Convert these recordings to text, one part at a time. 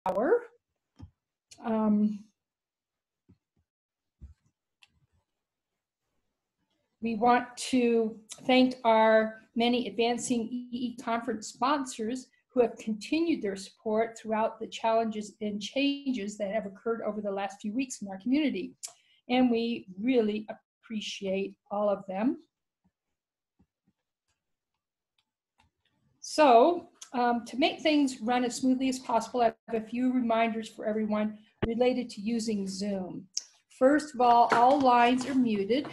hour. We want to thank our many Advancing EE Conference sponsors who have continued their support throughout the challenges and changes that have occurred over the last few weeks in our community. And we really appreciate all of them. So to make things run as smoothly as possible, I have a few reminders for everyone related to using Zoom. First of all lines are muted.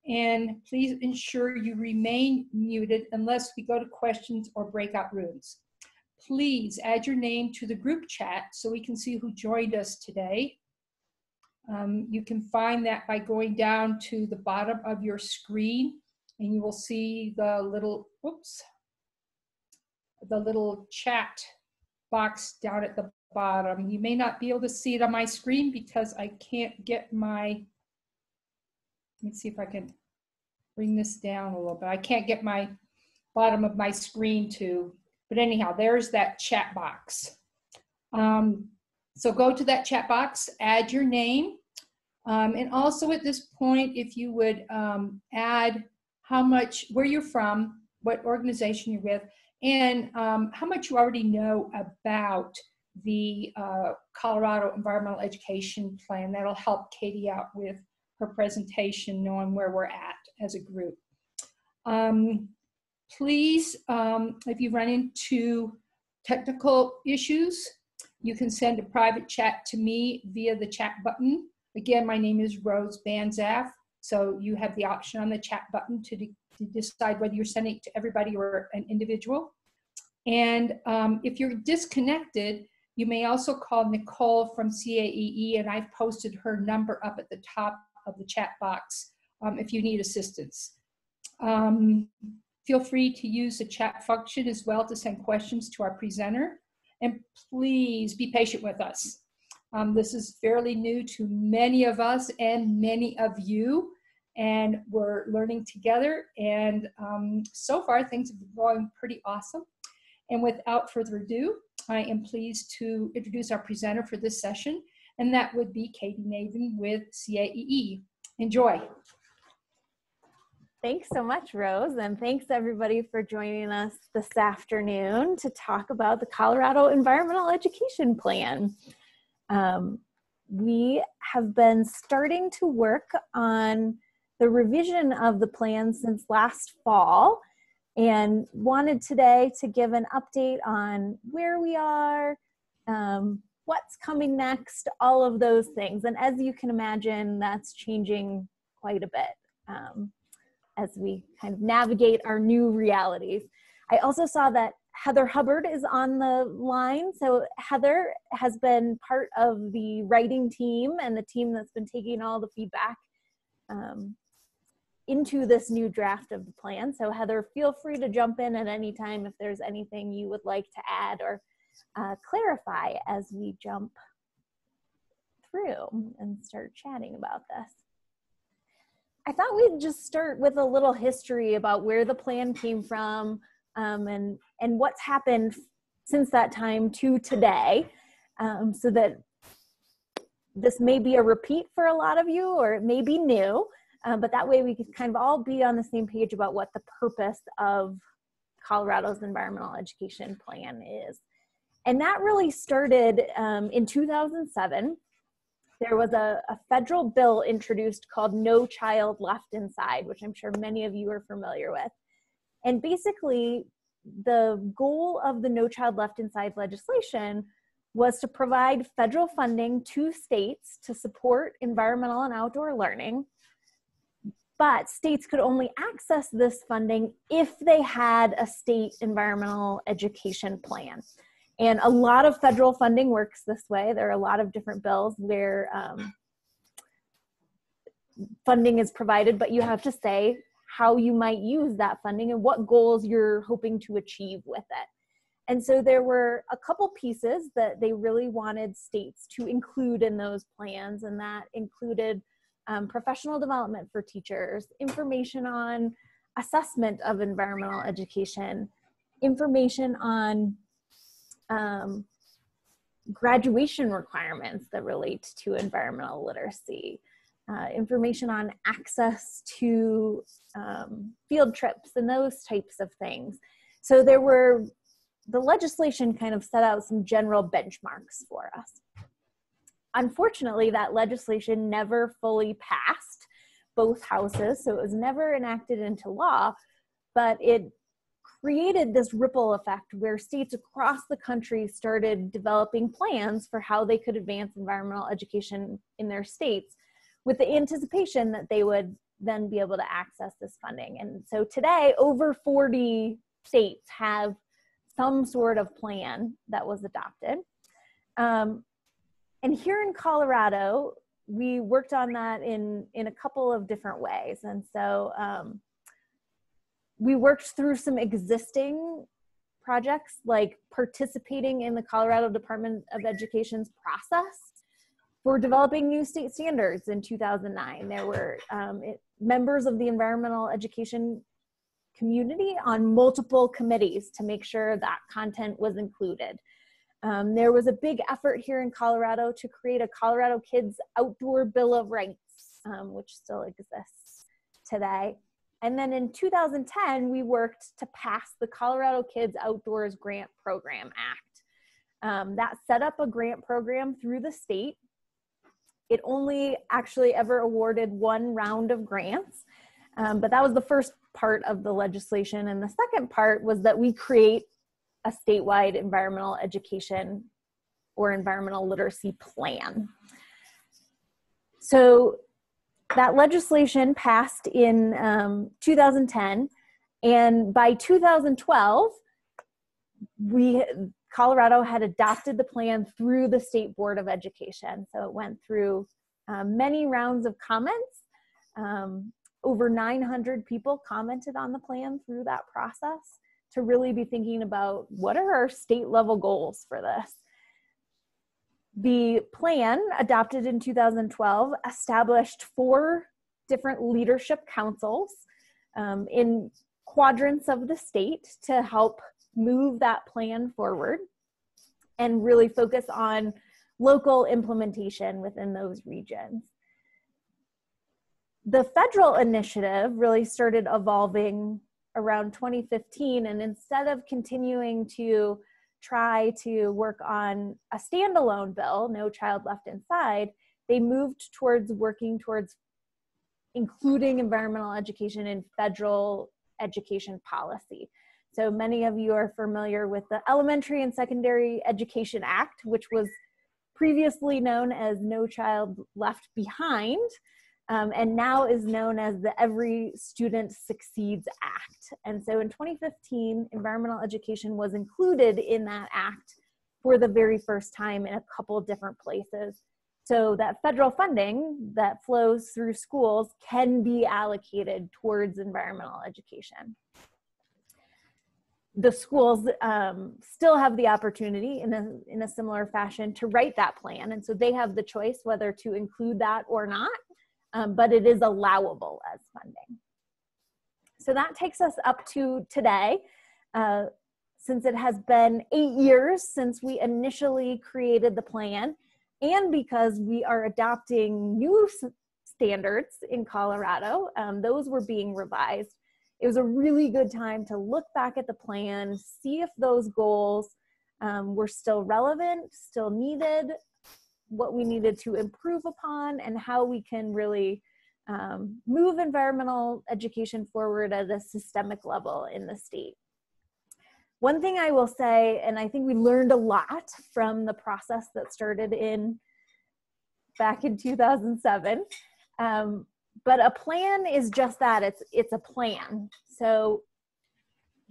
And please ensure you remain muted unless we go to questions or breakout rooms. Please add your name to the group chat so we can see who joined us today. You can find that by going down to the bottom of your screen, and you will see the little, the little chat box down at the bottom. You may not be able to see it on my screen because I can't get my, let me see if I can bring this down a little bit. I can't get my bottom of my screen to, but anyhow, there's that chat box. So go to that chat box, add your name, and also at this point, if you would add how much, where you're from, what organization you're with, and how much you already know about the Colorado Environmental Education Plan. That'll help Katie out with her presentation, knowing where we're at as a group. Please, if you run into technical issues, you can send a private chat to me via the chat button. Again, my name is Rose Banzaf, so you have the option on the chat button to decide whether you're sending it to everybody or an individual. And if you're disconnected, you may also call Nicole from CAEE, and I've posted her number up at the top of the chat box if you need assistance. Feel free to use the chat function as well to send questions to our presenter. And please be patient with us. This is fairly new to many of us and many of you, and we're learning together. And so far, things have been going pretty awesome. And without further ado, I am pleased to introduce our presenter for this session, and that would be Katie Nathan with CAEE. Enjoy. Thanks so much, Rose, and thanks everybody for joining us this afternoon to talk about the Colorado Environmental Education Plan. We have been starting to work on the revision of the plan since last fall, and wanted today to give an update on where we are, what's coming next, all of those things. And as you can imagine, that's changing quite a bit as we kind of navigate our new realities. I also saw that Heather Hubbard is on the line. So Heather has been part of the writing team and the team that's been taking all the feedback into this new draft of the plan. So Heather, feel free to jump in at any time if there's anything you would like to add or clarify as we jump through and start chatting about this. I thought we'd just start with a little history about where the plan came from and what's happened since that time to today, so that this may be a repeat for a lot of you or it may be new, but that way we could kind of all be on the same page about what the purpose of Colorado's Environmental Education Plan is. And that really started in 2007. There was a federal bill introduced called No Child Left Inside, which I'm sure many of you are familiar with. And basically, the goal of the No Child Left Inside legislation was to provide federal funding to states to support environmental and outdoor learning. But states could only access this funding if they had a state environmental education plan. And a lot of federal funding works this way. There are a lot of different bills where funding is provided, but you have to say how you might use that funding and what goals you're hoping to achieve with it. And so there were a couple pieces that they really wanted states to include in those plans, and that included professional development for teachers, information on assessment of environmental education, information on graduation requirements that relate to environmental literacy, information on access to field trips and those types of things. So the legislation kind of set out some general benchmarks for us. Unfortunately, that legislation never fully passed both houses, so it was never enacted into law, but it created this ripple effect where states across the country started developing plans for how they could advance environmental education in their states, with the anticipation that they would then be able to access this funding. And so today, over 40 states have some sort of plan that was adopted. And here in Colorado, we worked on that in a couple of different ways. And so we worked through some existing projects, like participating in the Colorado Department of Education's process for developing new state standards in 2009. There were members of the environmental education community on multiple committees to make sure that content was included. There was a big effort here in Colorado to create a Colorado Kids Outdoor Bill of Rights, which still exists today. And then in 2010, we worked to pass the Colorado Kids Outdoors Grant Program Act. That set up a grant program through the state. It only actually ever awarded one round of grants, but that was the first part of the legislation. And the second part was that we create a statewide environmental education or environmental literacy plan. So that legislation passed in 2010, and by 2012, Colorado had adopted the plan through the State Board of Education. So it went through many rounds of comments. Over 900 people commented on the plan through that process to really be thinking about what are our state level goals for this. The plan, adopted in 2012, established 4 different leadership councils in quadrants of the state to help move that plan forward and really focus on local implementation within those regions. The federal initiative really started evolving around 2015, and instead of continuing to try to work on a standalone bill, No Child Left Inside, they moved towards working towards including environmental education in federal education policy. So many of you are familiar with the Elementary and Secondary Education Act, which was previously known as No Child Left Behind, and now is known as the Every Student Succeeds Act. And so in 2015, environmental education was included in that act for the very first time in a couple of different places. So that federal funding that flows through schools can be allocated towards environmental education. The schools still have the opportunity in a similar fashion to write that plan. And so they have the choice whether to include that or not, but it is allowable as funding. So that takes us up to today. Since it has been 8 years since we initially created the plan, and because we are adopting new standards in Colorado, those were being revised. It was a really good time to look back at the plan, see if those goals were still relevant, still needed, what we needed to improve upon, and how we can really move environmental education forward at a systemic level in the state. One thing I will say, and I think we learned a lot from the process that started back in 2007, but a plan is just that, it's a plan. So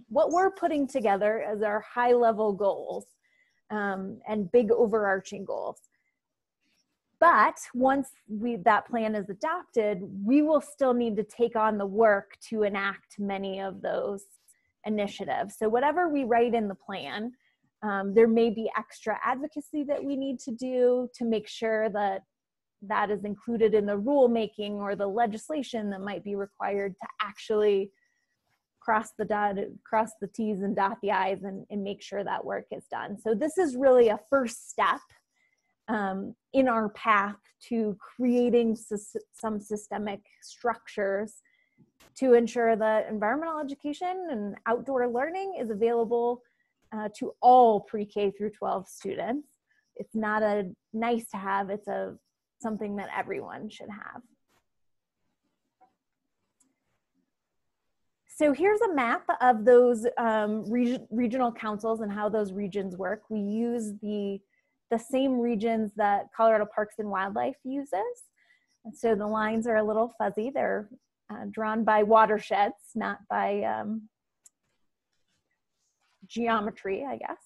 what we're putting together as our high level goals and big overarching goals. But once that plan is adopted, we will still need to take on the work to enact many of those initiatives. So whatever we write in the plan, there may be extra advocacy that we need to do to make sure that that is included in the rulemaking or the legislation that might be required to actually cross the T's and dot the I's and make sure that work is done. So this is really a first step in our path to creating some systemic structures to ensure that environmental education and outdoor learning is available to all pre-K through 12 students. It's not a nice to have, it's something that everyone should have. So here's a map of those regional councils and how those regions work. We use the same regions that Colorado Parks and Wildlife uses. And so the lines are a little fuzzy. They're drawn by watersheds, not by geometry, I guess.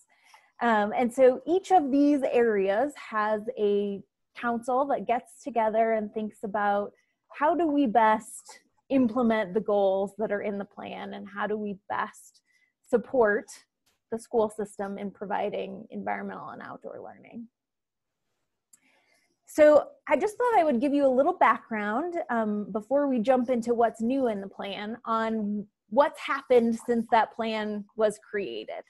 And so each of these areas has a council that gets together and thinks about how do we best implement the goals that are in the plan, and how do we best support the school system in providing environmental and outdoor learning. So I just thought I would give you a little background before we jump into what's new in the plan on what's happened since that plan was created.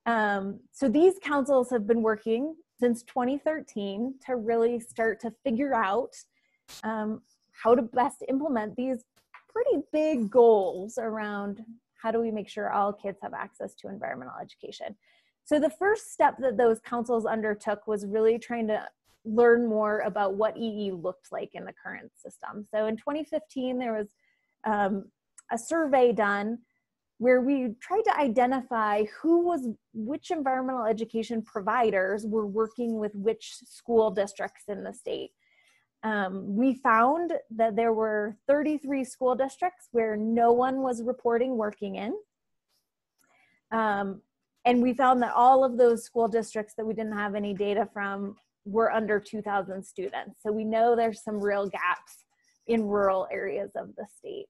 So these councils have been working since 2013 to really start to figure out how to best implement these pretty big goals around how do we make sure all kids have access to environmental education. So the first step that those councils undertook was really trying to learn more about what EE looked like in the current system. So in 2015, there was a survey done where we tried to identify which environmental education providers were working with which school districts in the state. We found that there were 33 school districts where no one was reporting working in. And we found that all of those school districts that we didn't have any data from were under 2,000 students. So we know there's some real gaps in rural areas of the state.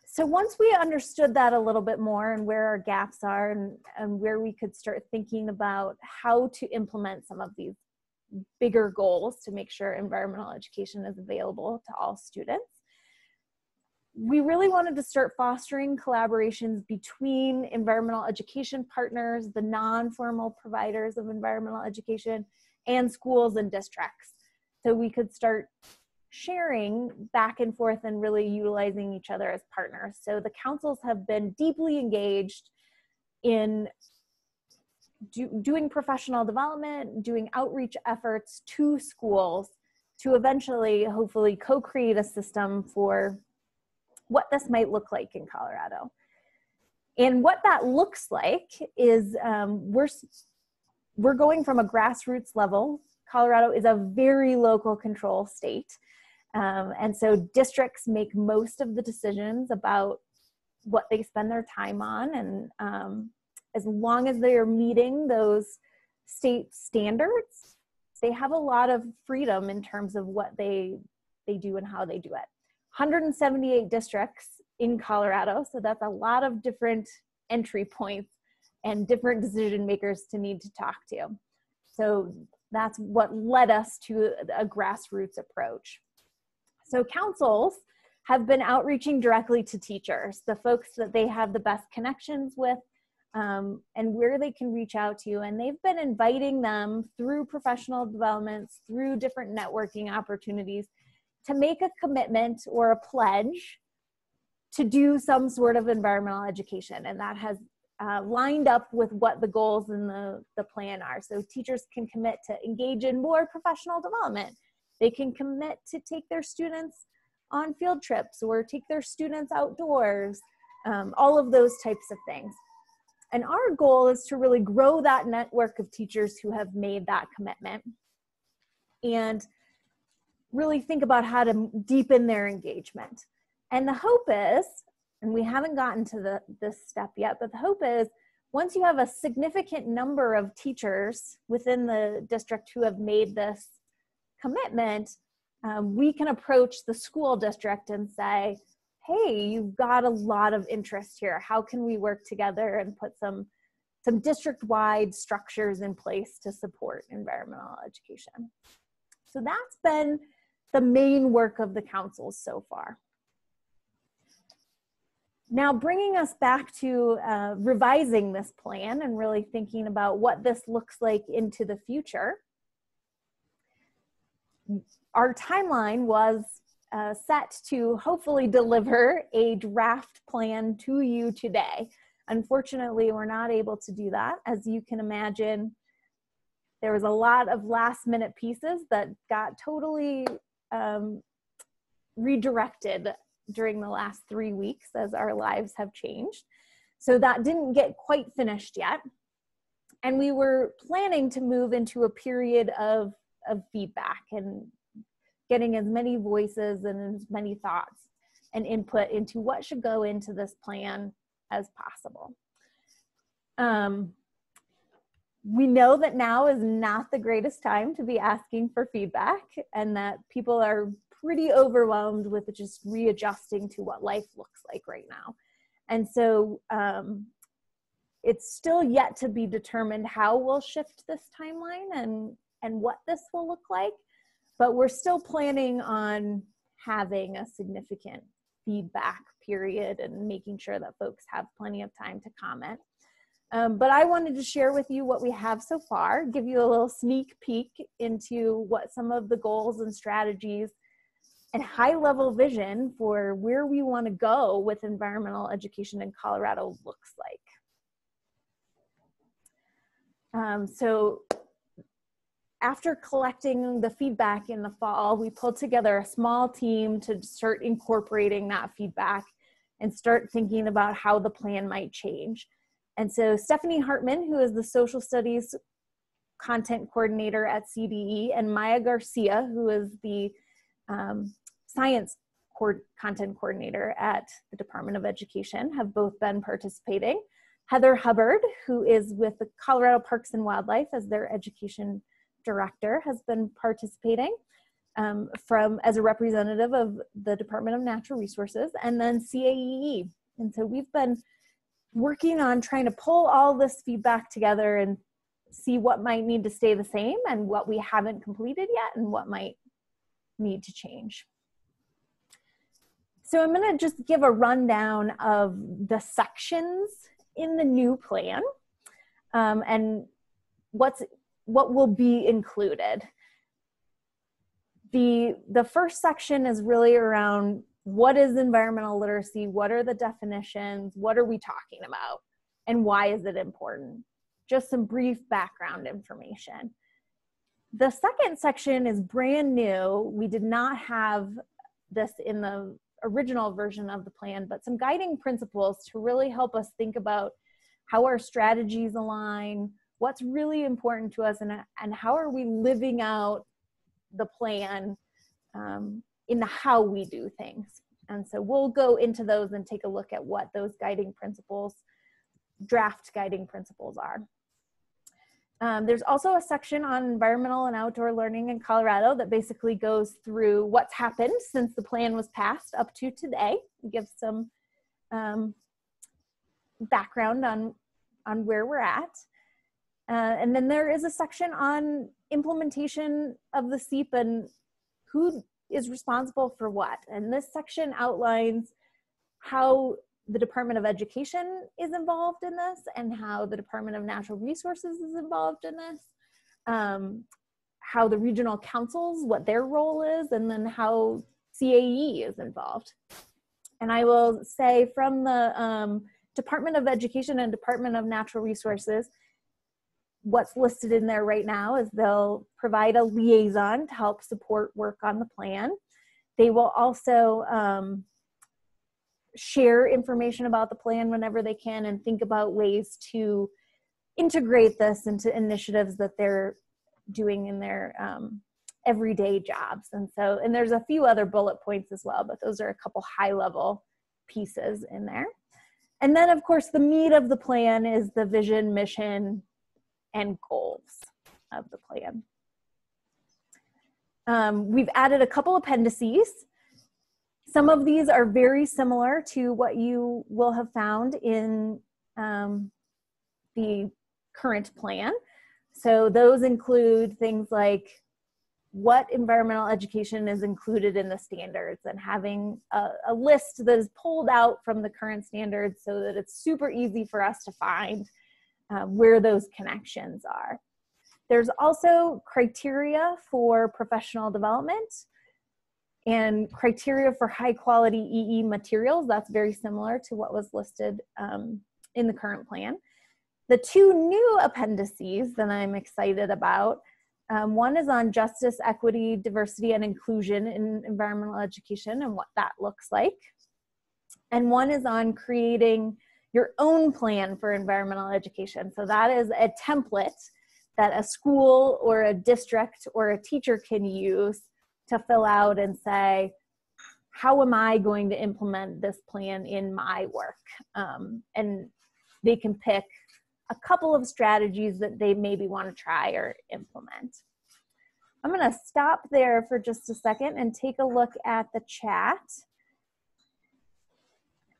So once we understood that a little bit more and where our gaps are and where we could start thinking about how to implement some of these bigger goals to make sure environmental education is available to all students, we really wanted to start fostering collaborations between environmental education partners, the non-formal providers of environmental education, and schools and districts. So we could start sharing back and forth and really utilizing each other as partners. So the councils have been deeply engaged in doing professional development, doing outreach efforts to schools to eventually, hopefully, co-create a system for what this might look like in Colorado. And what that looks like is we're going from a grassroots level. Colorado is a very local control state. And so districts make most of the decisions about what they spend their time on. And as long as they are meeting those state standards, they have a lot of freedom in terms of what they do and how they do it. 178 districts in Colorado, so that's a lot of different entry points and different decision makers to need to talk to. So that's what led us to a grassroots approach. So councils have been outreaching directly to teachers, the folks that they have the best connections with, and where they can reach out to. And they've been inviting them through professional developments, through different networking opportunities, to make a commitment or a pledge to do some sort of environmental education. And that has lined up with what the goals in the plan are. So teachers can commit to engage in more professional development. They can commit to take their students on field trips or take their students outdoors, all of those types of things. And our goal is to really grow that network of teachers who have made that commitment and really think about how to deepen their engagement. And the hope is, and we haven't gotten to this step yet, but the hope is once you have a significant number of teachers within the district who have made this commitment, we can approach the school district and say, hey, you've got a lot of interest here. How can we work together and put some district-wide structures in place to support environmental education? So that's been the main work of the councils so far. Now, bringing us back to revising this plan and really thinking about what this looks like into the future. Our timeline was set to hopefully deliver a draft plan to you today. Unfortunately, we're not able to do that. As you can imagine, there was a lot of last minute pieces that got totally redirected during the last 3 weeks as our lives have changed. So that didn't get quite finished yet. And we were planning to move into a period of feedback and getting as many voices and as many thoughts and input into what should go into this plan as possible. We know that now is not the greatest time to be asking for feedback, and that people are pretty overwhelmed with just readjusting to what life looks like right now. And so it's still yet to be determined how we'll shift this timeline and what this will look like, but we're still planning on having a significant feedback period and making sure that folks have plenty of time to comment. But I wanted to share with you what we have so far, give you a little sneak peek into what some of the goals and strategies and high-level vision for where we want to go with environmental education in Colorado looks like. So after collecting the feedback in the fall, we pulled together a small team to start incorporating that feedback and start thinking about how the plan might change. And so Stephanie Hartman, who is the social studies content coordinator at CDE, and Maya Garcia, who is the science content coordinator at the Department of Education, have both been participating. Heather Hubbard, who is with the Colorado Parks and Wildlife as their education director, has been participating as a representative of the Department of Natural Resources, and then CAEE. And so we've been working on trying to pull all this feedback together and see what might need to stay the same and what we haven't completed yet and what might need to change. So I'm going to just give a rundown of the sections in the new plan and what will be included. The first section is really around what is environmental literacy, what are the definitions, what are we talking about, and why is it important? Just some brief background information. The second section is brand new. We did not have this in the original version of the plan, but some guiding principles to really help us think about how our strategies align, what's really important to us, and how are we living out the plan in the how we do things. And so we'll go into those and take a look at what those guiding principles, draft guiding principles are. There's also a section on environmental and outdoor learning in Colorado that basically goes through what's happened since the plan was passed up to today. It gives some background on where we're at. And then there is a section on implementation of the CEEP and who is responsible for what. And this section outlines how the Department of Education is involved in this and how the Department of Natural Resources is involved in this, how the regional councils, what their role is, and then how CAE is involved. And I will say from the Department of Education and Department of Natural Resources, what's listed in there right now is they'll provide a liaison to help support work on the plan. They will also share information about the plan whenever they can and think about ways to integrate this into initiatives that they're doing in their everyday jobs. And there's a few other bullet points as well, but those are a couple high-level pieces in there. And then, of course, the meat of the plan is the vision, mission, and goals of the plan. We've added a couple appendices. Some of these are very similar to what you will have found in the current plan. So those include things like what environmental education is included in the standards and having a list that is pulled out from the current standards so that it's super easy for us to find where those connections are. There's also criteria for professional development and criteria for high quality EE materials. That's very similar to what was listed in the current plan. The two new appendices that I'm excited about, one is on justice, equity, diversity, and inclusion in environmental education and what that looks like. And one is on creating your own plan for environmental education. So that is a template that a school or a district or a teacher can use to fill out and say, how am I going to implement this plan in my work? And they can pick a couple of strategies that they maybe want to try or implement. I'm going to stop there for just a second and take a look at the chat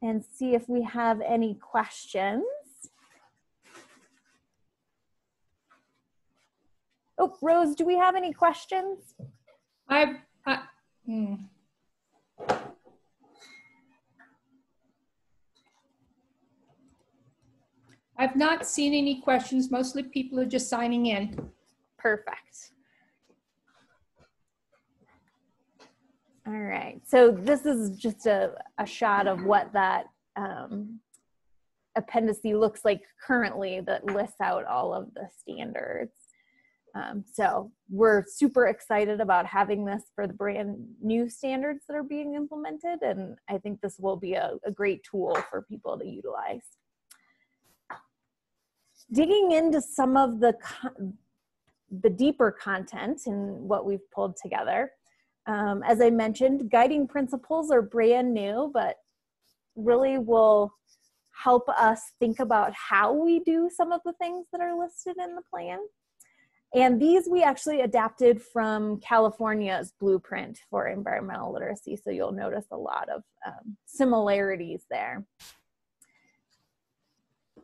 and see if we have any questions. Oh, Rose, do we have any questions? I've not seen any questions. Mostly people are just signing in. Perfect. All right, so this is just a shot of what that appendix looks like currently that lists out all of the standards. So we're super excited about having this for the brand new standards that are being implemented, and I think this will be a great tool for people to utilize. Digging into some of the deeper content in what we've pulled together, as I mentioned, guiding principles are brand new, but really will help us think about how we do some of the things that are listed in the plan. And these we actually adapted from California's blueprint for environmental literacy, so you'll notice a lot of similarities there.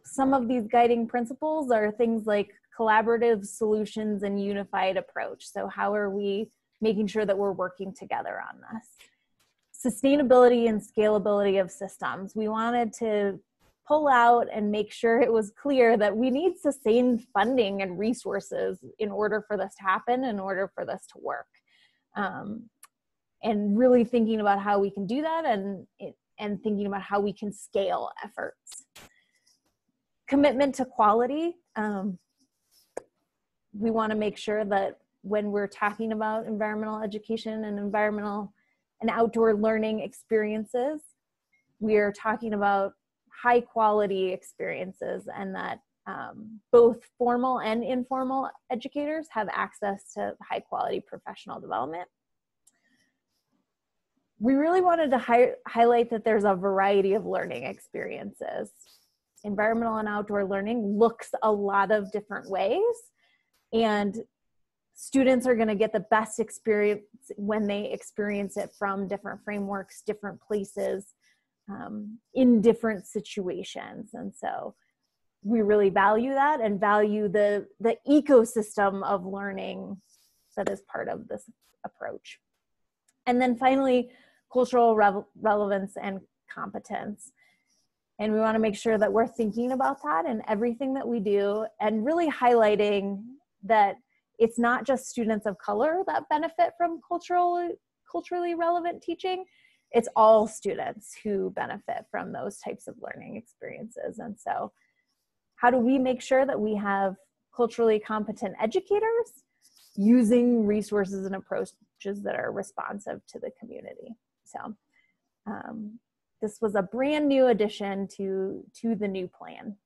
Some of these guiding principles are things like collaborative solutions and unified approach. So how are we making sure that we're working together on this? Sustainability and scalability of systems. We wanted to pull out and make sure it was clear that we need sustained funding and resources in order for this to happen, in order for this to work. And really thinking about how we can do that and thinking about how we can scale efforts. Commitment to quality. We want to make sure that when we're talking about environmental education and environmental and outdoor learning experiences, we are talking about high quality experiences, and that both formal and informal educators have access to high quality professional development. We really wanted to highlight that there's a variety of learning experiences. Environmental and outdoor learning looks a lot of different ways, and students are going to get the best experience when they experience it from different frameworks, different places, in different situations. And so we really value that and value the ecosystem of learning that is part of this approach. And then finally, cultural relevance and competence. And we want to make sure that we're thinking about that in everything that we do, and really highlighting that it's not just students of color that benefit from culturally relevant teaching. It's all students who benefit from those types of learning experiences. And so how do we make sure that we have culturally competent educators using resources and approaches that are responsive to the community? So this was a brand new addition to the new plan.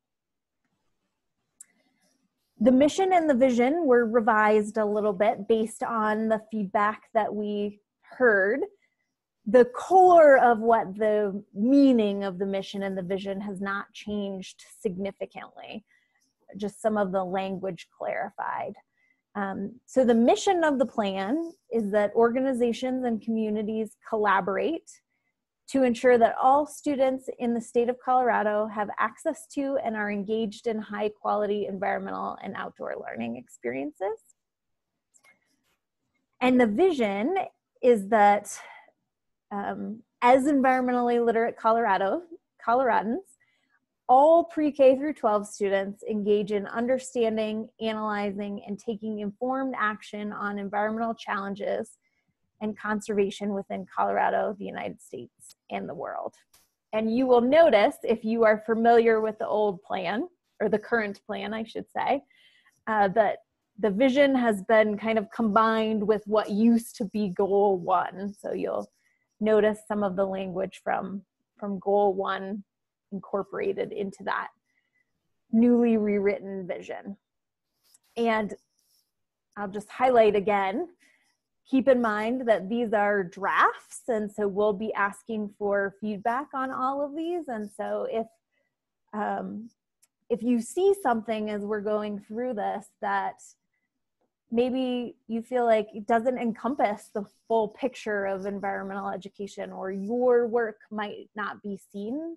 The mission and the vision were revised a little bit based on the feedback that we heard. The core of what the meaning of the mission and the vision has not changed significantly, just some of the language clarified. So the mission of the plan is that organizations and communities collaborate to ensure that all students in the state of Colorado have access to and are engaged in high quality environmental and outdoor learning experiences. And the vision is that as environmentally literate Coloradans, all pre-K through 12 students engage in understanding, analyzing, and taking informed action on environmental challenges and conservation within Colorado, the United States, and the world. And you will notice, if you are familiar with the old plan, or the current plan, I should say, that the vision has been kind of combined with what used to be Goal 1. So you'll notice some of the language from Goal 1 incorporated into that newly rewritten vision. And I'll just highlight again, keep in mind that these are drafts, and so we'll be asking for feedback on all of these. And so if you see something as we're going through this that maybe you feel like it doesn't encompass the full picture of environmental education, or your work might not be seen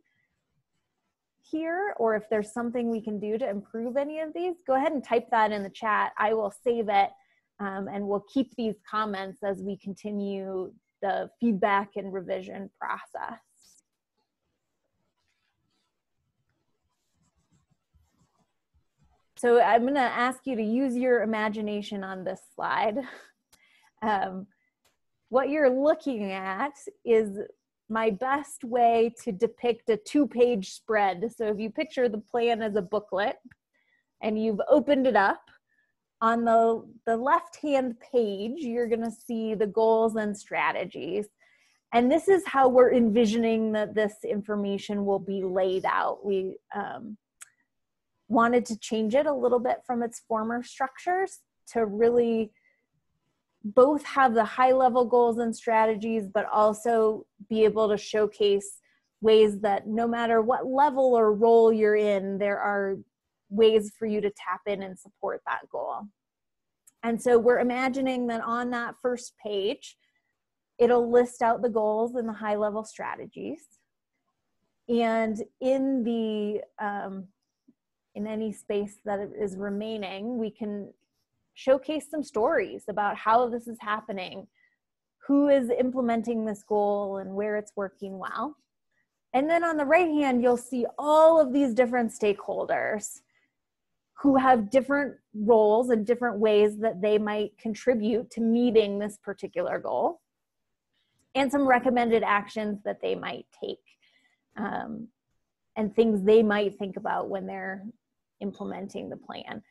here, or if there's something we can do to improve any of these, go ahead and type that in the chat. I will save it, and we'll keep these comments as we continue the feedback and revision process. So I'm going to ask you to use your imagination on this slide. What you're looking at is my best way to depict a 2-page spread. So if you picture the plan as a booklet and you've opened it up, on the left-hand page, you're going to see the goals and strategies. And this is how we're envisioning that this information will be laid out. We wanted to change it a little bit from its former structures to really both have the high-level goals and strategies, but also be able to showcase ways that no matter what level or role you're in, there are ways for you to tap in and support that goal. And so we're imagining that on that first page, it'll list out the goals and the high-level strategies. And in the in any space that is remaining, we can showcase some stories about how this is happening, who is implementing this goal, and where it's working well. And then on the right hand, you'll see all of these different stakeholders who have different roles and different ways that they might contribute to meeting this particular goal, and some recommended actions that they might take, and things they might think about when they're implementing the plan.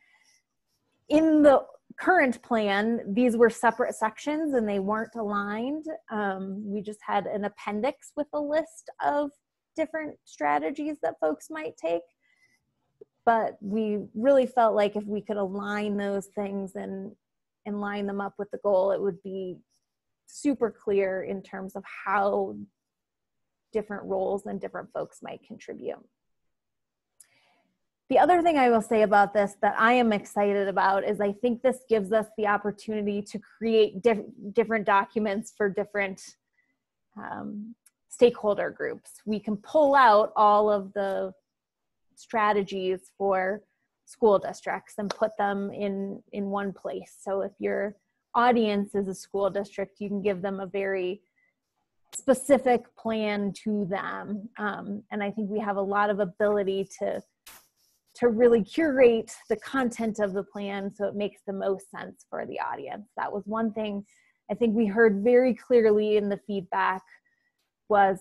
In the current plan, these were separate sections and they weren't aligned. We just had an appendix with a list of different strategies that folks might take. But we really felt like if we could align those things and line them up with the goal, it would be super clear in terms of how different roles and different folks might contribute. The other thing I will say about this that I am excited about is I think this gives us the opportunity to create different documents for different stakeholder groups. We can pull out all of the strategies for school districts and put them in one place. So if your audience is a school district, you can give them a very specific plan to them. And I think we have a lot of ability to really curate the content of the plan so it makes the most sense for the audience. That was one thing I think we heard very clearly in the feedback was,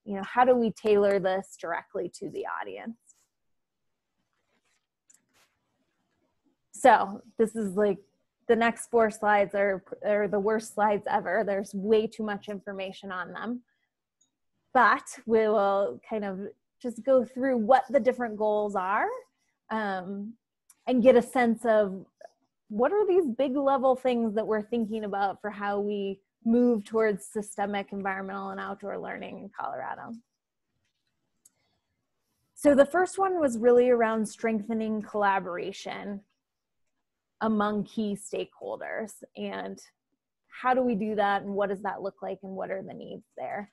you know, how do we tailor this directly to the audience? So this is like the next 4 slides are the worst slides ever. There's way too much information on them. But we will kind of just go through what the different goals are, and get a sense of what are these big level things that we're thinking about for how we move towards systemic environmental and outdoor learning in Colorado. So the first one was really around strengthening collaboration among key stakeholders, and how do we do that, and what does that look like, and what are the needs there?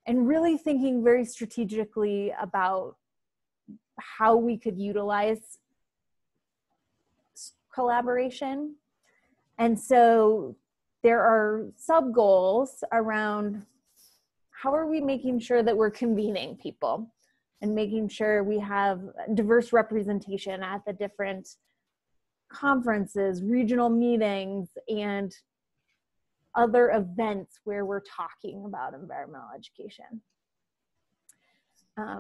And really thinking very strategically about how we could utilize collaboration. And so there are sub-goals around how are we making sure that we're convening people and making sure we have diverse representation at the different conferences, regional meetings, and other events where we're talking about environmental education.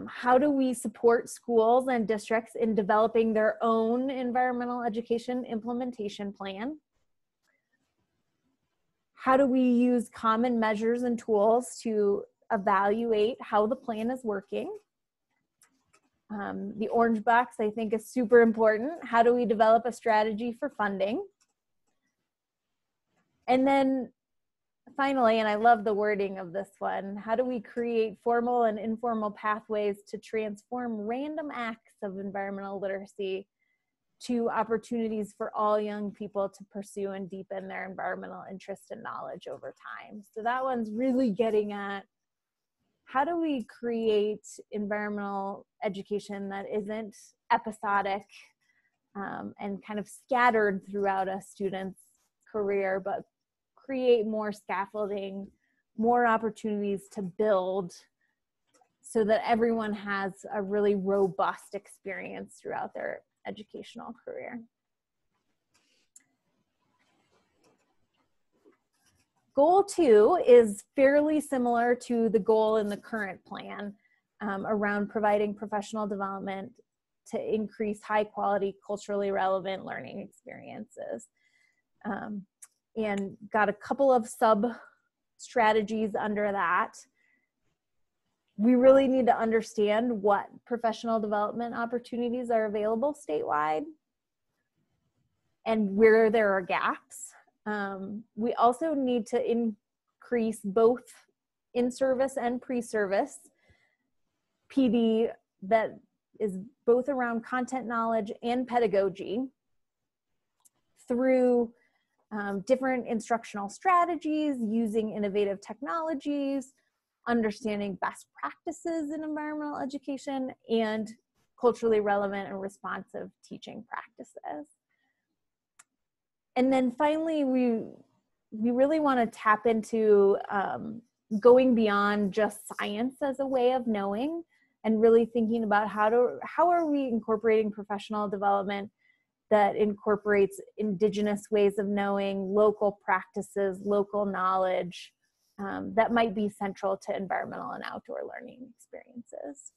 How do we support schools and districts in developing their own environmental education implementation plan? How do we use common measures and tools to evaluate how the plan is working? The orange box, I think, is super important. How do we develop a strategy for funding? And then finally, and I love the wording of this one, how do we create formal and informal pathways to transform random acts of environmental literacy to opportunities for all young people to pursue and deepen their environmental interest and knowledge over time? So that one's really getting at how do we create environmental education that isn't episodic and kind of scattered throughout a student's career, but create more scaffolding, more opportunities to build so that everyone has a really robust experience throughout their educational career. Goal 2 is fairly similar to the goal in the current plan around providing professional development to increase high quality, culturally relevant learning experiences. And got a couple of sub strategies under that. We really need to understand what professional development opportunities are available statewide and where there are gaps. We also need to increase both in-service and pre-service PD that is both around content knowledge and pedagogy through different instructional strategies, using innovative technologies, understanding best practices in environmental education, and culturally relevant and responsive teaching practices. And then finally, we really want to tap into going beyond just science as a way of knowing and really thinking about how are we incorporating professional development that incorporates indigenous ways of knowing, local practices, local knowledge that might be central to environmental and outdoor learning experiences.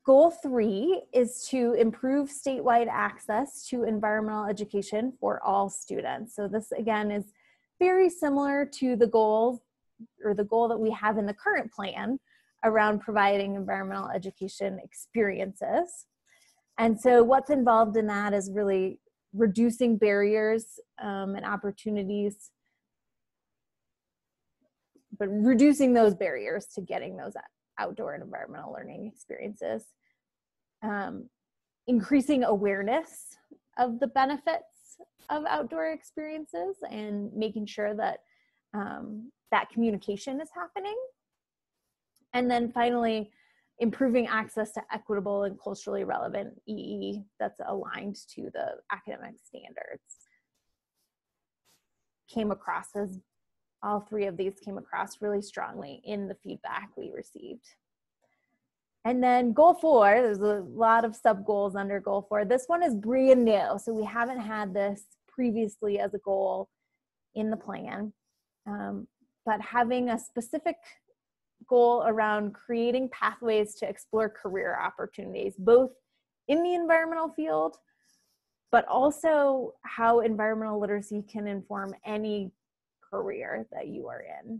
Goal 3 is to improve statewide access to environmental education for all students. So this again is very similar to the goal that we have in the current plan around providing environmental education experiences. And so what's involved in that is really reducing barriers and opportunities, but reducing those barriers to getting those outdoor and environmental learning experiences. Increasing awareness of the benefits of outdoor experiences and making sure that that communication is happening. And then finally, improving access to equitable and culturally relevant EE that's aligned to the academic standards. All three of these came across really strongly in the feedback we received. And then goal 4, there's a lot of sub goals under goal 4. This one is brand new, so we haven't had this previously as a goal in the plan, but having a specific goal around creating pathways to explore career opportunities, both in the environmental field, but also how environmental literacy can inform any career that you are in.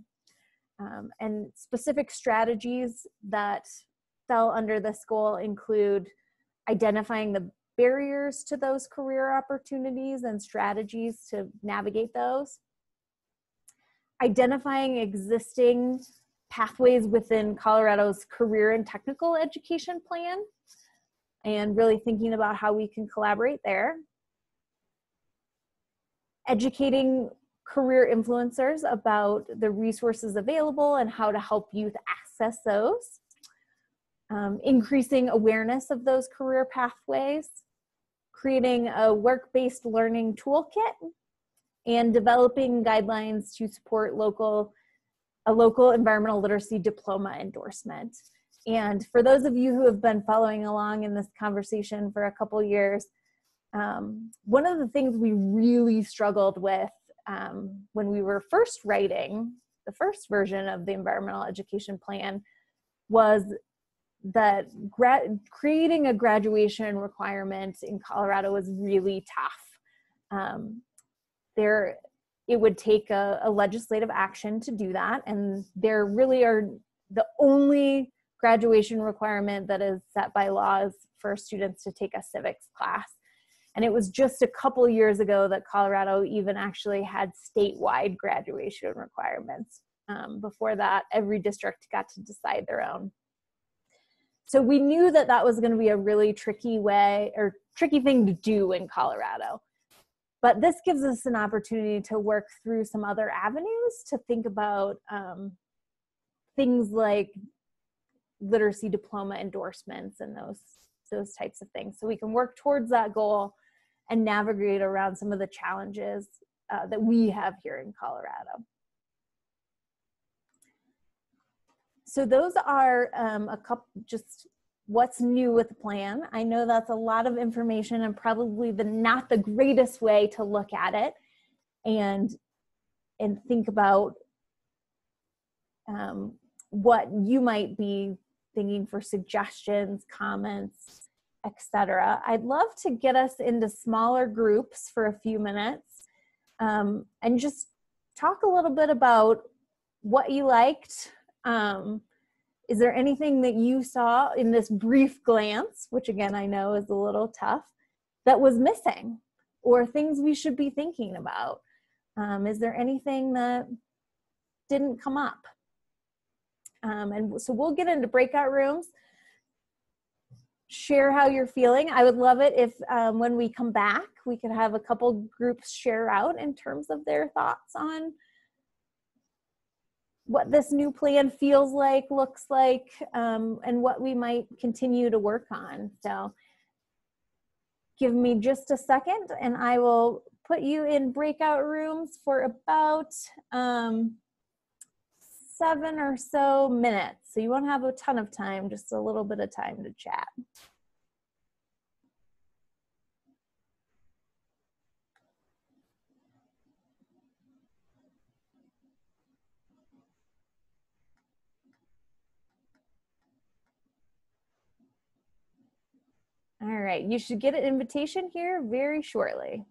And specific strategies that fell under this goal include identifying the barriers to those career opportunities and strategies to navigate those, identifying existing pathways within Colorado's career and technical education plan, and really thinking about how we can collaborate there, educating career influencers about the resources available and how to help youth access those, increasing awareness of those career pathways, creating a work-based learning toolkit, and developing guidelines to support a local environmental literacy diploma endorsement. And for those of you who have been following along in this conversation for a couple years, one of the things we really struggled with when we were first writing the first version of the environmental education plan was that creating a graduation requirement in Colorado was really tough. It would take a legislative action to do that, and there really are the only graduation requirement that is set by law is for students to take a civics class. And it was just a couple years ago that Colorado even actually had statewide graduation requirements. Before that, every district got to decide their own. So we knew that that was going to be a really tricky thing to do in Colorado. But this gives us an opportunity to work through some other avenues to think about things like literacy diploma endorsements and those types of things. So we can work towards that goal and navigate around some of the challenges that we have here in Colorado. So those are a couple, just what's new with the plan. I know that's a lot of information and probably not the greatest way to look at it and think about what you might be thinking for suggestions, comments, etc. I'd love to get us into smaller groups for a few minutes and just talk a little bit about what you liked. Is there anything that you saw in this brief glance, which again I know is a little tough, that was missing, or things we should be thinking about? Is there anything that didn't come up? And so we'll get into breakout rooms, share how you're feeling. I would love it if when we come back, we could have a couple groups share out in terms of their thoughts on what this new plan feels like, looks like, and what we might continue to work on. So give me just a second and I will put you in breakout rooms for about 7 or so minutes. So you won't have a ton of time, just a little bit of time to chat. All right, you should get an invitation here very shortly.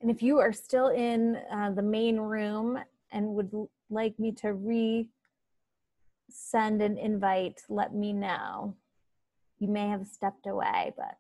And if you are still in the main room and would like me to send an invite, let me know. You may have stepped away, but.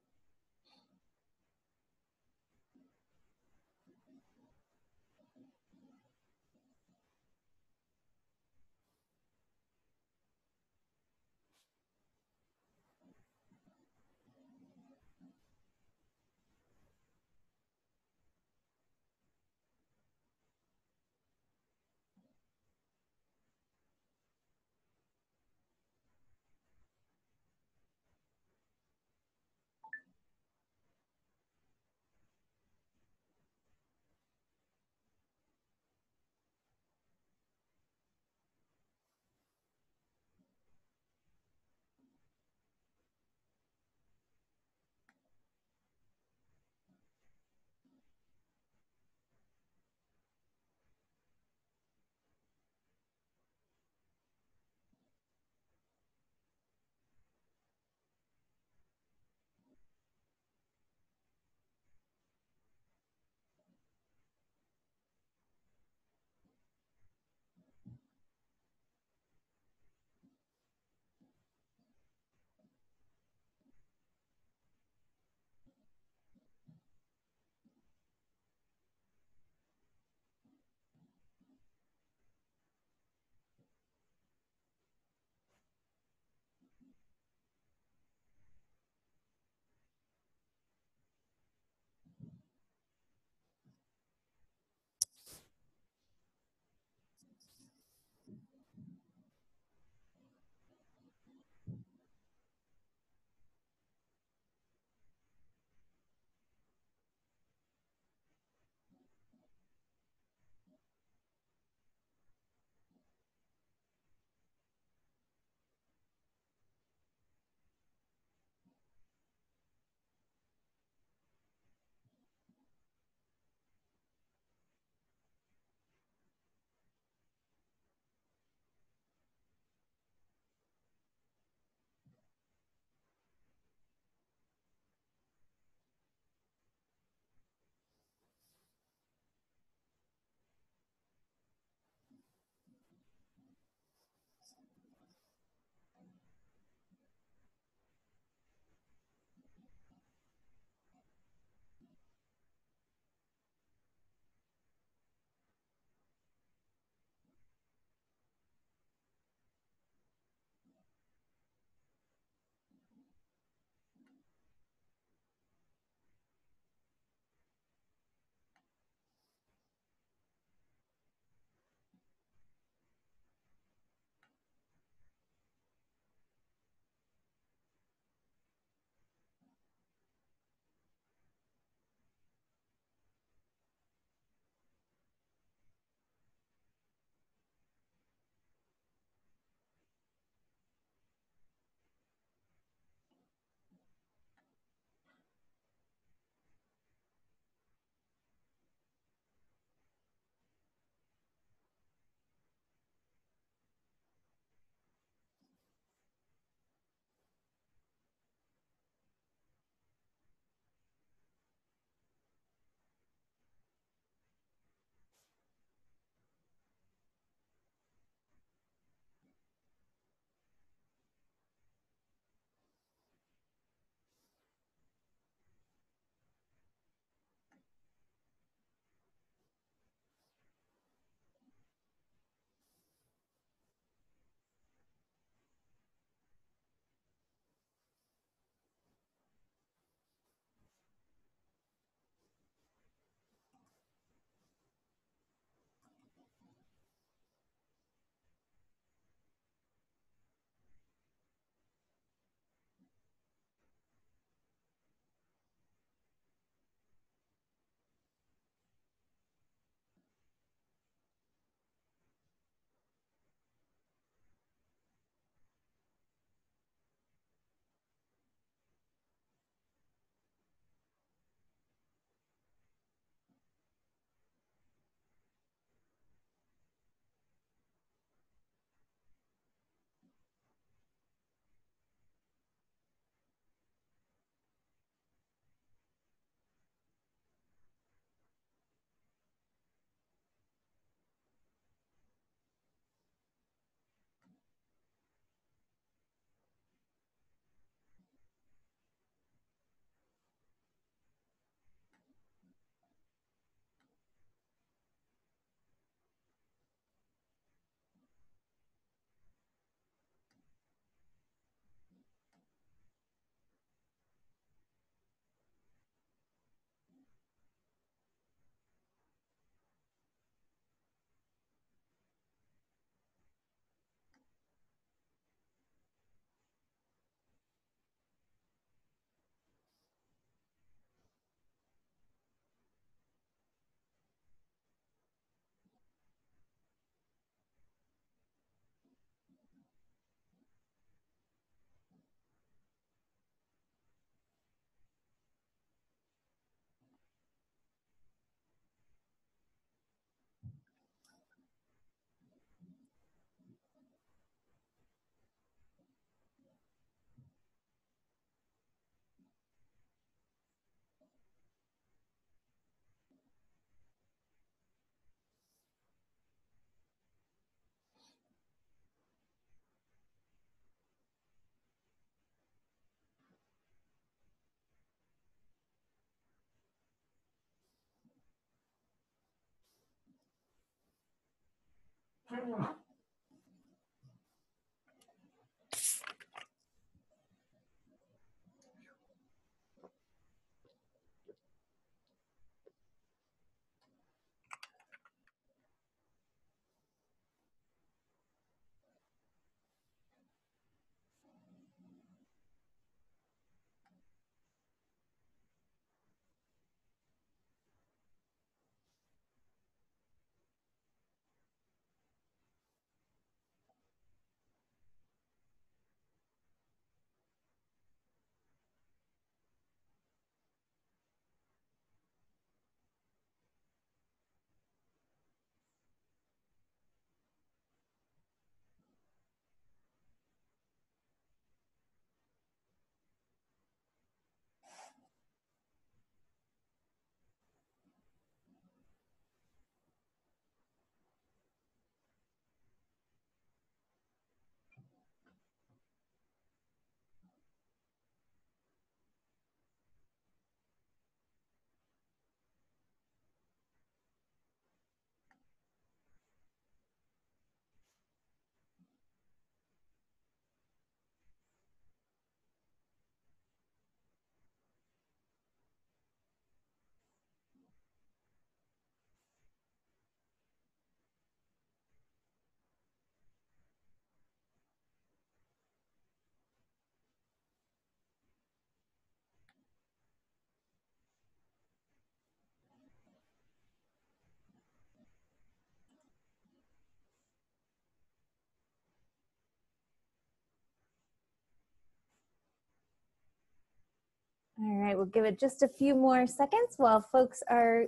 All right, we'll give it just a few more seconds while folks are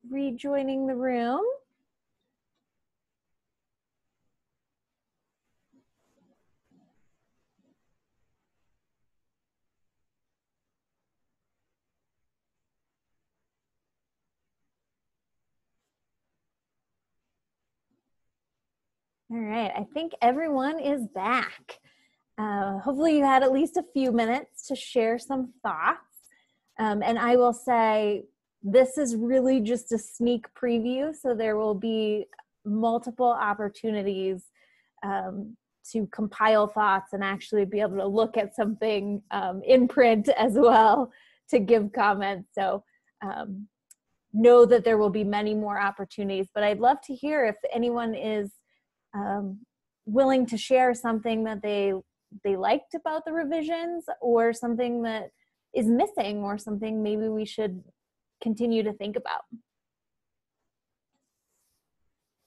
rejoining the room. All right, I think everyone is back. Hopefully you had at least a few minutes to share some thoughts. And I will say, this is really just a sneak preview, so there will be multiple opportunities to compile thoughts and actually be able to look at something in print as well to give comments. So know that there will be many more opportunities, but I'd love to hear if anyone is willing to share something that they liked about the revisions, or something that is missing, or something maybe we should continue to think about.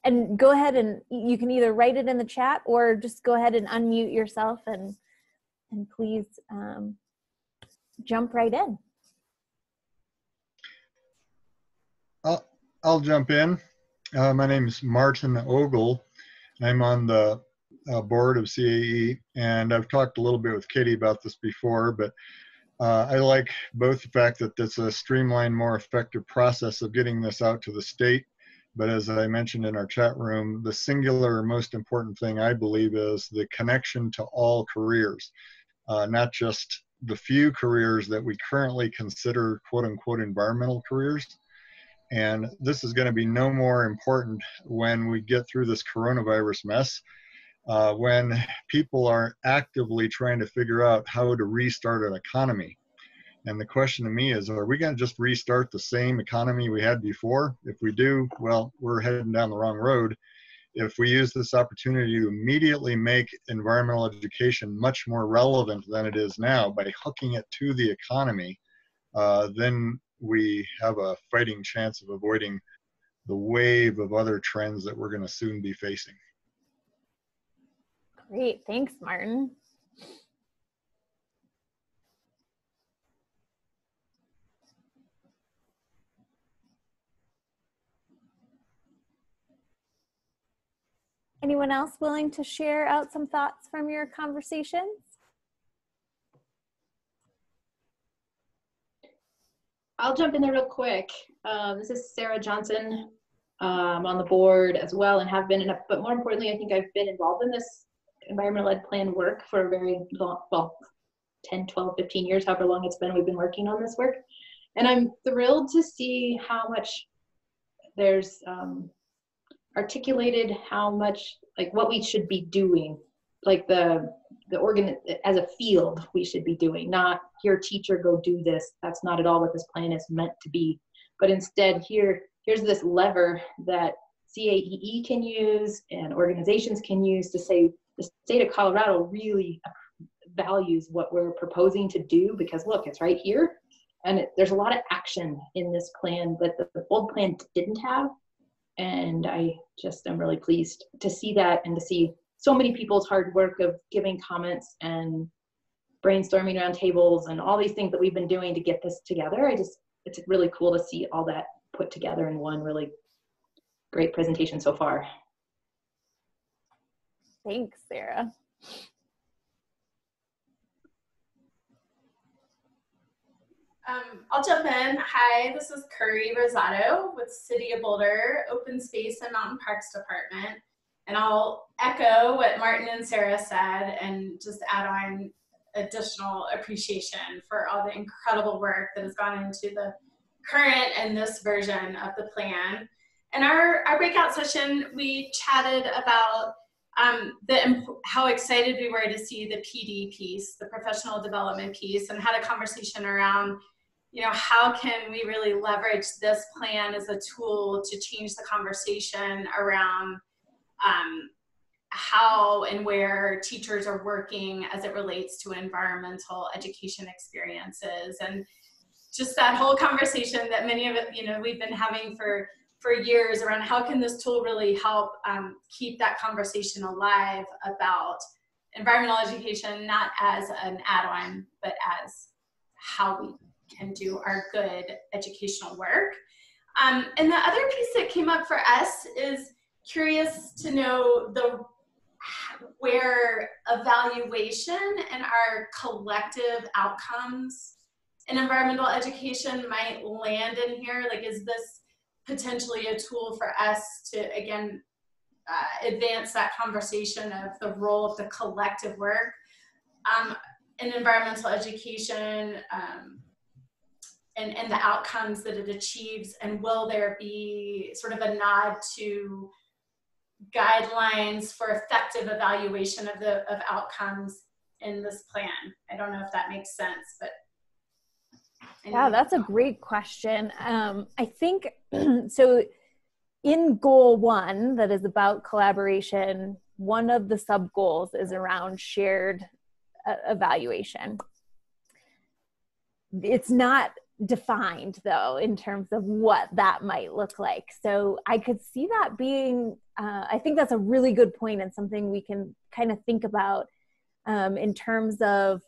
And go ahead and you can either write it in the chat or just go ahead and unmute yourself and please jump right in. I'll jump in. My name is Martin Ogle. I'm on the board of CAE, and I've talked a little bit with Katie about this before, but I like both the fact that it's a streamlined, more effective process of getting this out to the state. But as I mentioned in our chat room, the singular most important thing I believe is the connection to all careers, not just the few careers that we currently consider quote unquote environmental careers. And this is going to be no more important when we get through this coronavirus mess, when people are actively trying to figure out how to restart an economy. And the question to me is, are we going to just restart the same economy we had before? If we do, well, we're heading down the wrong road. If we use this opportunity to immediately make environmental education much more relevant than it is now by hooking it to the economy, then we have a fighting chance of avoiding the wave of other trends that we're going to soon be facing. Great, thanks, Martin. Anyone else willing to share out some thoughts from your conversations? I'll jump in there real quick. This is Sarah Johnson. I'm on the board as well and have been, but more importantly, I think I've been involved in this environmental ed plan work for a very long, well, 10, 12, 15 years, however long it's been we've been working on this work. And I'm thrilled to see how much our articulated how much, like what we should be doing, like the organ as a field we should be doing, not here teacher go do this. That's not at all what this plan is meant to be. But instead here's this lever that CAEE can use and organizations can use to say the state of Colorado really values what we're proposing to do, because look, it's right here. And there's a lot of action in this plan that the old plan didn't have. And I just am really pleased to see that, and to see so many people's hard work of giving comments and brainstorming around tables and all these things that we've been doing to get this together. It's really cool to see all that put together in one really great presentation so far. Thanks, Sarah. I'll jump in. Hi, this is Curry Rosado with City of Boulder Open Space and Mountain Parks Department. And I'll echo what Martin and Sarah said and just add on additional appreciation for all the incredible work that has gone into the current and this version of the plan. In our breakout session, we chatted about how excited we were to see the PD piece, the professional development piece, and had a conversation around, you know, how can we really leverage this plan as a tool to change the conversation around how and where teachers are working as it relates to environmental education experiences. And just that whole conversation that many of it, you know, we've been having for years around how can this tool really help keep that conversation alive about environmental education, not as an add-on, but as how we can do our good educational work. And the other piece that came up for us is curious to know where evaluation and our collective outcomes in environmental education might land in here. Like, is this potentially a tool for us to, again, advance that conversation of the role of the collective work in environmental education and the outcomes that it achieves? And will there be sort of a nod to guidelines for effective evaluation of outcomes in this plan? I don't know if that makes sense, but. Yeah, that's a great question. I think, so in goal 1, that is about collaboration, one of the sub goals is around shared evaluation. It's not defined though in terms of what that might look like. So I could see that being, I think that's a really good point and something we can kind of think about in terms of,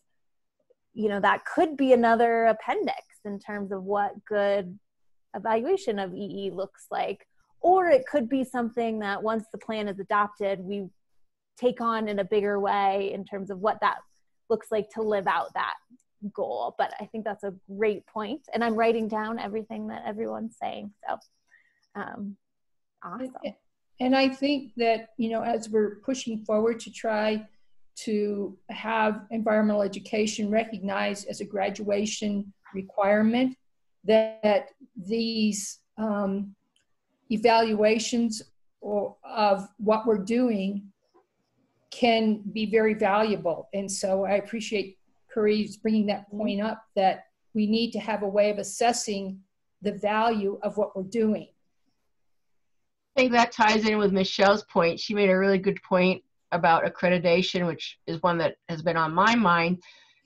you know, that could be another appendix in terms of what good evaluation of EE looks like. Or it could be something that once the plan is adopted, we take on in a bigger way in terms of what that looks like to live out that goal. But I think that's a great point. And I'm writing down everything that everyone's saying. So awesome. And I think that, you know, as we're pushing forward to try to have environmental education recognized as a graduation requirement, that these evaluations of what we're doing can be very valuable. And so I appreciate Curry's bringing that point up, that we need to have a way of assessing the value of what we're doing. I think that ties in with Michelle's point. She made a really good point about accreditation, which is one that has been on my mind,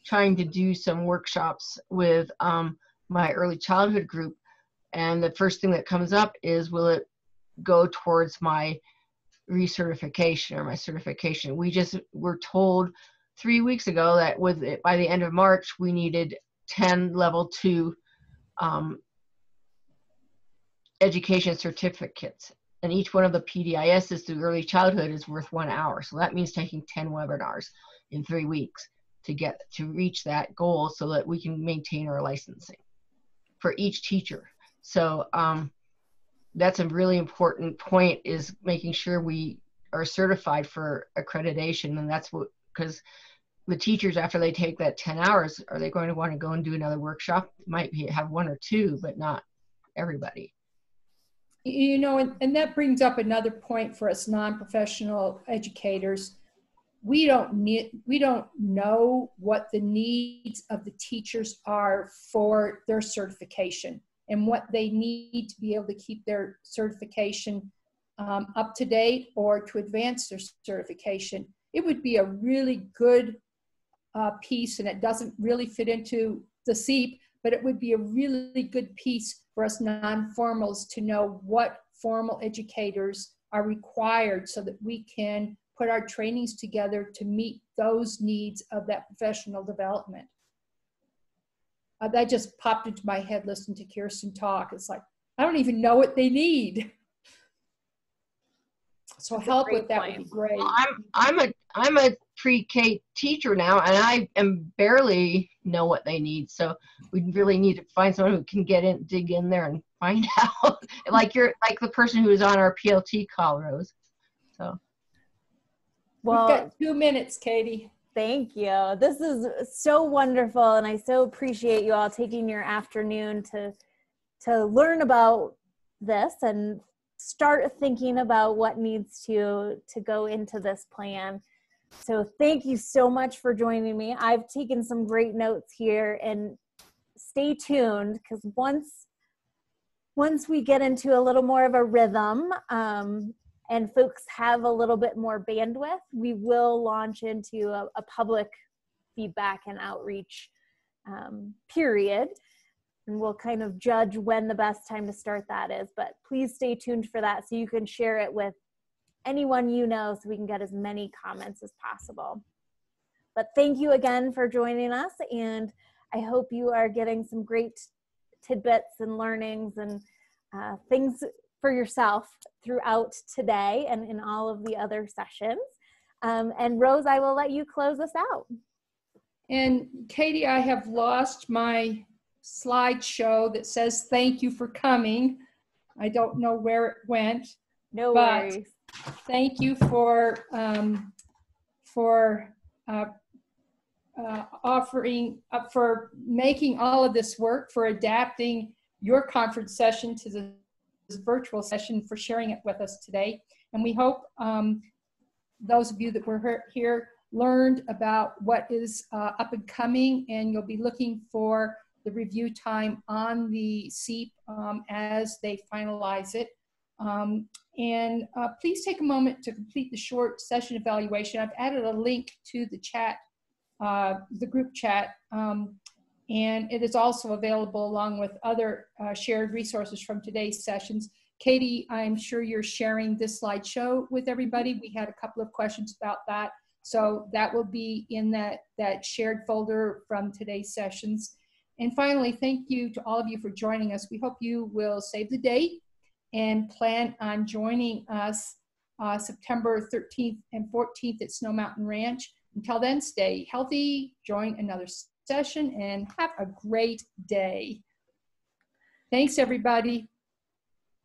trying to do some workshops with my early childhood group. And the first thing that comes up is, will it go towards my recertification or my certification? We just were told 3 weeks ago that with it, by the end of March, we needed 10 level 2 education certificates. And each one of the PDISs through early childhood is worth 1 hour. So that means taking 10 webinars in 3 weeks to reach that goal so that we can maintain our licensing for each teacher. So that's a really important point, is making sure we are certified for accreditation. And that's what, because the teachers, after they take that 10 hours, are they going to want to go and do another workshop? Might have 1 or 2, but not everybody. You know, and that brings up another point for us non-professional educators. We don't know what the needs of the teachers are for their certification and what they need to be able to keep their certification up to date or to advance their certification. It would be a really good piece, and it doesn't really fit into the CEEP, but it would be a really good piece for us non-formals to know what formal educators are required so that we can put our trainings together to meet those needs of that professional development. That just popped into my head listening to Kirsten talk. It's like, I don't even know what they need. So help with that would be great. Well, I'm a pre-K teacher now, and I barely know what they need. So we really need to find someone who can dig in there and find out. like the person who was on our PLT call, Rose. So. Well, we've got 2 minutes, Katie. Thank you. This is so wonderful, and I so appreciate you all taking your afternoon to learn about this and start thinking about what needs to go into this plan. So thank you so much for joining me. I've taken some great notes here, and stay tuned, because once we get into a little more of a rhythm, and folks have a little bit more bandwidth, we will launch into a public feedback and outreach period. And we'll kind of judge when the best time to start that is. But please stay tuned for that so you can share it with anyone you know so we can get as many comments as possible. But thank you again for joining us, and I hope you are getting some great tidbits and learnings and things for yourself throughout today and in all of the other sessions. And Rose, I will let you close us out. And Katie, I have lost my slideshow that says thank you for coming. I don't know where it went. No worries. Thank you for offering up, for making all of this work, for adapting your conference session to this virtual session, for sharing it with us today. And we hope those of you that were here learned about what is up and coming, and you'll be looking for the review time on the CEEP as they finalize it. Please take a moment to complete the short session evaluation. I've added a link to the chat, the group chat, and it is also available along with other shared resources from today's sessions. Katie, I'm sure you're sharing this slideshow with everybody. We had a couple of questions about that. So that will be in that shared folder from today's sessions. And finally, thank you to all of you for joining us. We hope you will save the date and plan on joining us September 13th and 14th at Snow Mountain Ranch. Until then, stay healthy, join another session, and have a great day. Thanks, everybody.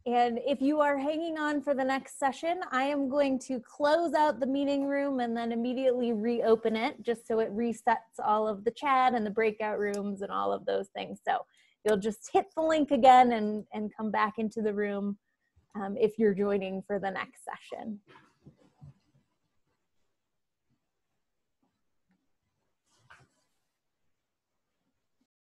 And if you are hanging on for the next session, I am going to close out the meeting room and then immediately reopen it, just so it resets all of the chat and the breakout rooms and all of those things. So you'll just hit the link again and come back into the room if you're joining for the next session.